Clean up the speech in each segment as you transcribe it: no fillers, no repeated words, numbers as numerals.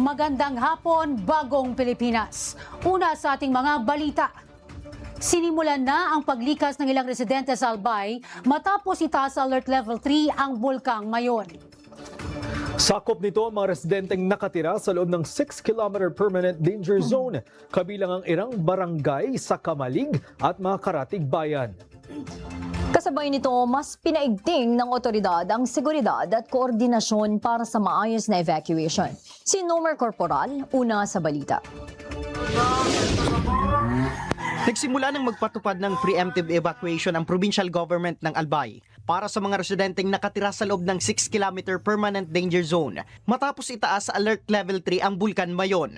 Magandang hapon, bagong Pilipinas. Una sa ating mga balita. Sinimulan na ang paglikas ng ilang residente sa Albay matapos itaas sa Alert Level 3 ang bulkang Mayon. Sakop nito ang mga residenteng nakatira sa loob ng 6-kilometer permanent danger zone, kabilang ang irang barangay sa Kamalig at mga karatig bayan. Kasabay nito, mas pinaigting ng otoridad ang seguridad at koordinasyon para sa maayos na evacuation. Si Nomer Corporal, una sa balita. Nagsimula ng magpatupad ng preemptive evacuation ang provincial government ng Albay para sa mga residenteng nakatira sa loob ng 6-kilometer permanent danger zone matapos itaas sa Alert Level 3 ang Bulkan Mayon.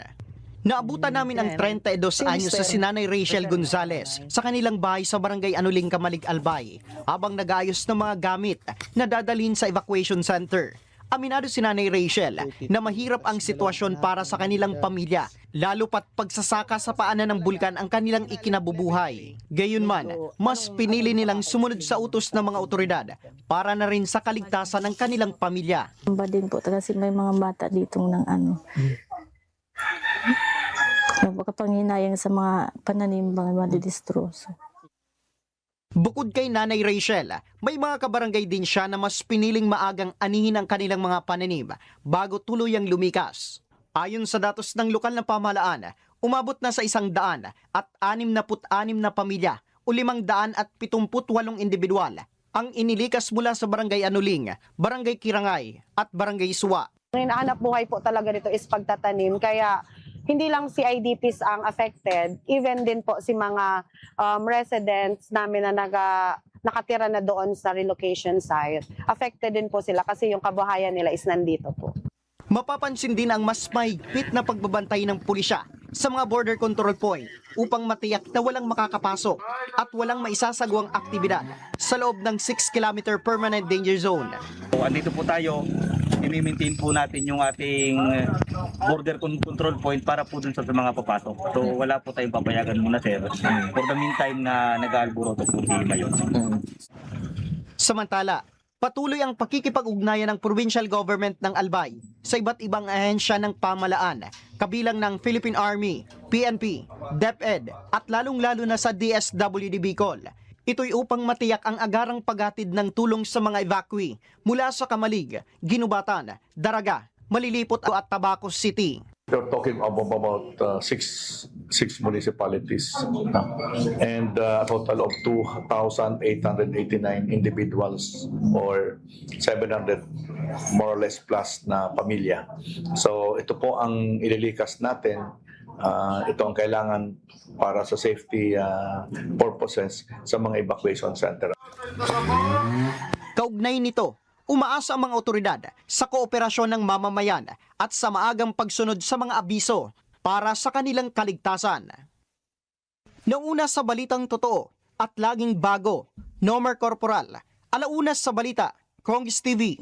Naabutan namin ang 32 anyos sa sinanay Rachel Gonzalez sa kanilang bahay sa Barangay Anuling, Kamalig, Albay habang nag-aayos ng mga gamit na dadalhin sa evacuation center. Aminado si Nanay Rachel na mahirap ang sitwasyon para sa kanilang pamilya, lalo pat pagsasaka sa paanan ng bulkan ang kanilang ikinabubuhay. Gayunman, mas pinili nilang sumunod sa utos ng mga otoridad para na rin sa kaligtasan ng kanilang pamilya. Din po kasi may mga bata dito ng baka panghinayang sa mga pananim mga madidistroso. Bukod kay Nanay Rachel, may mga kabarangay din siya na mas piniling maagang anihin ang kanilang mga pananim bago tuluyang lumikas. Ayon sa datos ng lokal na pamahalaan, umabot na sa 100 at 66 na pamilya o 578 individual ang inilikas mula sa Barangay Anuling, Barangay Kirangay at Barangay Suwa. Ang hinahanap buhay po talaga dito is pagtatanim, kaya hindi lang si IDPs ang affected, even din po si mga residents namin na nakatira na doon sa relocation site. Affected din po sila kasi yung kabuhayan nila is nandito po. Mapapansin din ang mas mahigpit na pagbabantay ng pulisya sa mga border control point upang matiyak na walang makakapasok at walang maisasagawang aktibidad sa loob ng 6-kilometer permanent danger zone. Andito po tayo, i-maintain po natin yung ating border control point para po dun sa mga papasok. So wala po tayong papayagan muna, sir. For the meantime na nag-aalboroto po si Mayon. Samantala, patuloy ang pakikipag-ugnayan ng provincial government ng Albay sa iba't ibang ahensya ng pamahalaan, kabilang ng Philippine Army, PNP, DepEd at lalong-lalo na sa DSWD Bicol. Ito'y upang matiyak ang agarang paghatid ng tulong sa mga evacuee mula sa Kamalig, Ginubatan, Daraga, Malilipot at Tabaco City. We're talking about six municipalities and a total of 2,889 individuals or 700 more or less plus na pamilya. So ito po ang ililikas natin. Ito ang kailangan para sa safety purposes sa mga evacuation center. Kaugnay nito, umaasa ang mga otoridad sa kooperasyon ng mamamayan at sa maagang pagsunod sa mga abiso para sa kanilang kaligtasan. Nauna sa balitang totoo at laging bago, Nomer Corporal, Alaunas sa Balita, Congress TV.